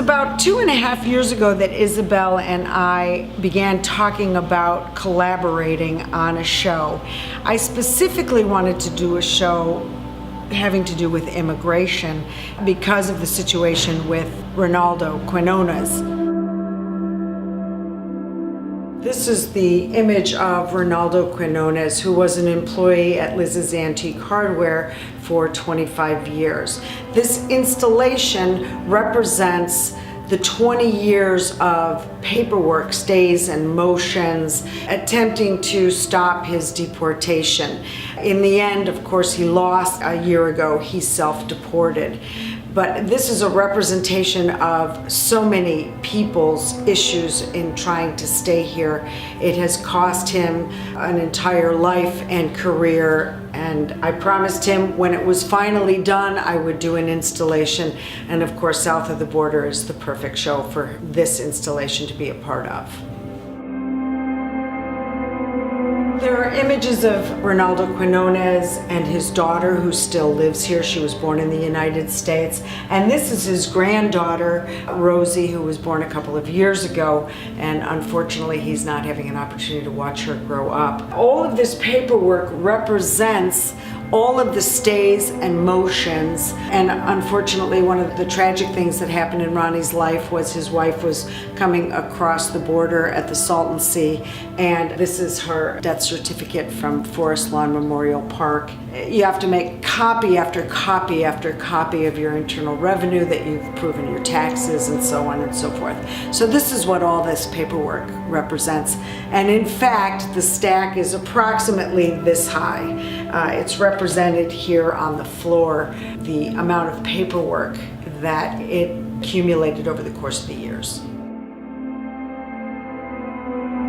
about 2.5 years ago that Isabel and I began talking about collaborating on a show. I specifically wanted to do a show having to do with immigration because of the situation with Ronaldo Quinones. This is the image of Ronaldo Quinones, who was an employee at Liz's Antique Hardware for 25 years. This installation represents the 20 years of paperwork, stays and motions, attempting to stop his deportation. In the end, of course, he lost a year ago. He self-deported. But this is a representation of so many people's issues in trying to stay here. It has cost him an entire life and career, and I promised him when it was finally done I would do an installation, and of course South of the Border is the perfect show for this installation to be a part of. There are images of Ronaldo Quinones and his daughter, who still lives here. She was born in the United States. And this is his granddaughter, Rosie, who was born a couple of years ago. And unfortunately, he's not having an opportunity to watch her grow up. All of this paperwork represents all of the stays and motions. And unfortunately, one of the tragic things that happened in Ronnie's life was his wife was coming across the border at the Salton Sea, and this is her death certificate from Forest Lawn Memorial Park. You have to make copy after copy after copy of your internal revenue that you've proven your taxes and so on and so forth. So this is what all this paperwork represents. And in fact, the stack is approximately this high. It's represented here on the floor, the amount of paperwork that it accumulated over the course of the years.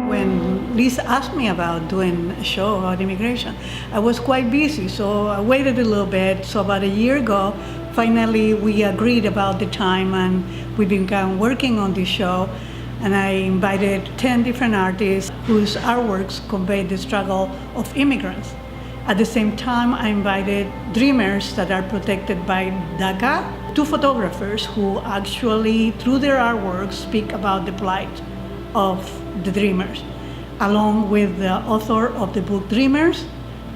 When Lisa asked me about doing a show about immigration, I was quite busy, so I waited a little bit. So about a year ago, finally we agreed about the time and we began working on this show. And I invited 10 different artists whose artworks convey the struggle of immigrants. At the same time, I invited dreamers that are protected by DACA, 2 photographers who actually, through their artwork, speak about the plight of the dreamers, along with the author of the book Dreamers,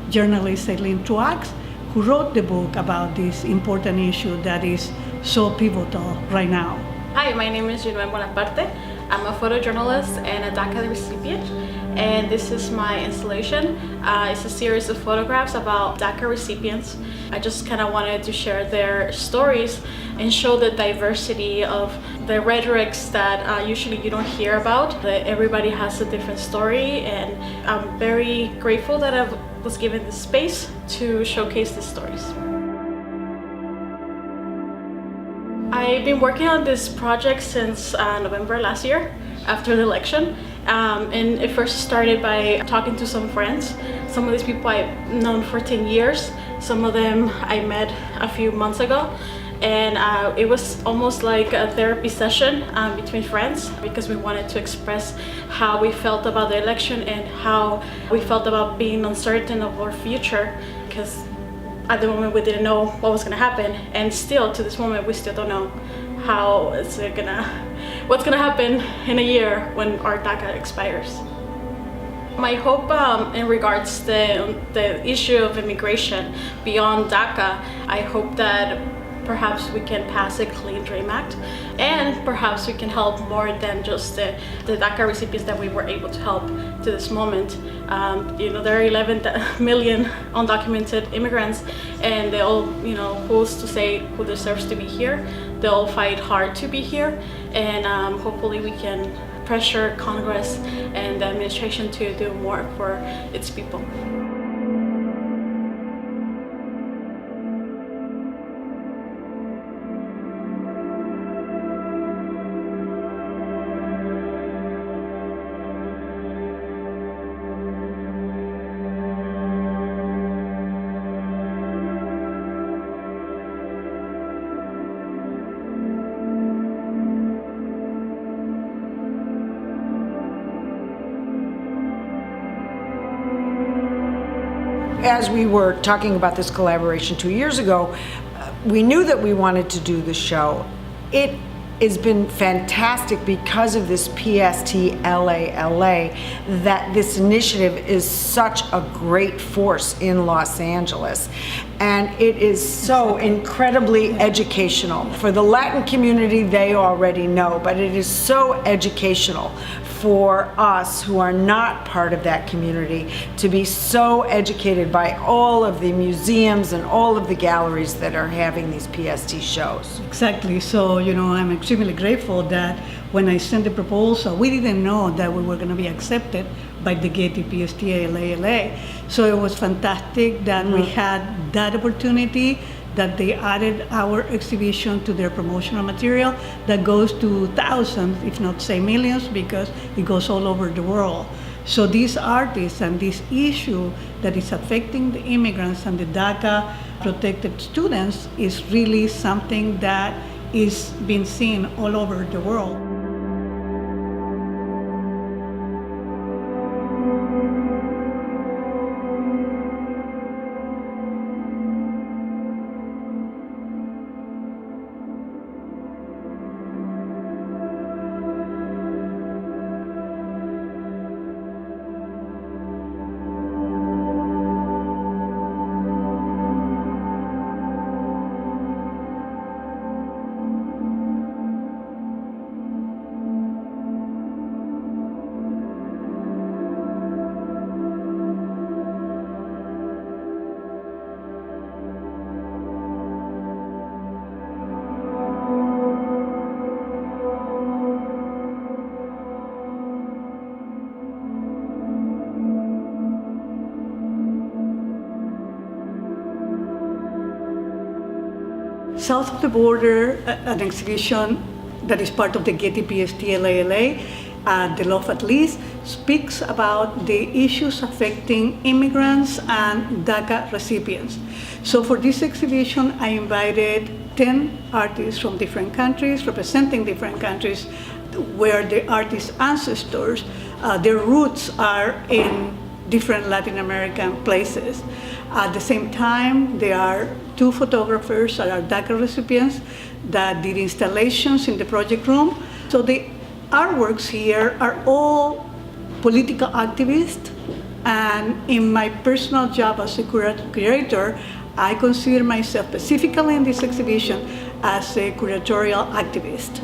journalist Eileen Truax, who wrote the book about this important issue that is so pivotal right now. Hi, my name is Julian Bonaparte. I'm a photojournalist and a DACA recipient, and this is my installation. It's a series of photographs about DACA recipients. I just kind of wanted to share their stories and show the diversity of the rhetorics that usually you don't hear about. That everybody has a different story, and I'm very grateful that I was given the space to showcase these stories. I've been working on this project since November last year, after the election. And it first started by talking to some friends. Some of these people I've known for 10 years. Some of them I met a few months ago. And it was almost like a therapy session between friends, because we wanted to express how we felt about the election and how we felt about being uncertain of our future, because at the moment we didn't know what was gonna happen, and still to this moment we still don't know what's gonna happen in a year when our DACA expires. My hope in regards to the issue of immigration beyond DACA, I hope that perhaps we can pass a Clean Dream Act, and perhaps we can help more than just the DACA recipients that we were able to help to this moment. There are 11 million undocumented immigrants, and they all, who's to say who deserves to be here? They all fight hard to be here, and hopefully we can pressure Congress and the administration to do more for its people. As we were talking about this collaboration 2 years ago, we knew that we wanted to do the show. It has been fantastic because of this PSTLALA, that this initiative is such a great force in Los Angeles. And it is so incredibly educational. For the Latin community, they already know, but it is so educational for us who are not part of that community to be so educated by all of the museums and all of the galleries that are having these PST shows. Exactly. So, I'm extremely grateful that when I sent the proposal, we didn't know that we were going to be accepted by the Getty PSTLALA. So it was fantastic that we had that opportunity, that they added our exhibition to their promotional material that goes to thousands, if not say millions, because it goes all over the world. So these artists and this issue that is affecting the immigrants and the DACA protected students is really something that is being seen all over the world. South of the border, an exhibition that is part of the Getty PSTLALA, the Loft at least, speaks about the issues affecting immigrants and DACA recipients. So for this exhibition, I invited 10 artists from different countries, representing different countries, where the artists' ancestors, their roots are in different Latin American places. At the same time, there are 2 photographers that are DACA recipients that did installations in the project room. So the artworks here are all political activists, and in my personal job as a curator, I consider myself specifically in this exhibition as a curatorial activist.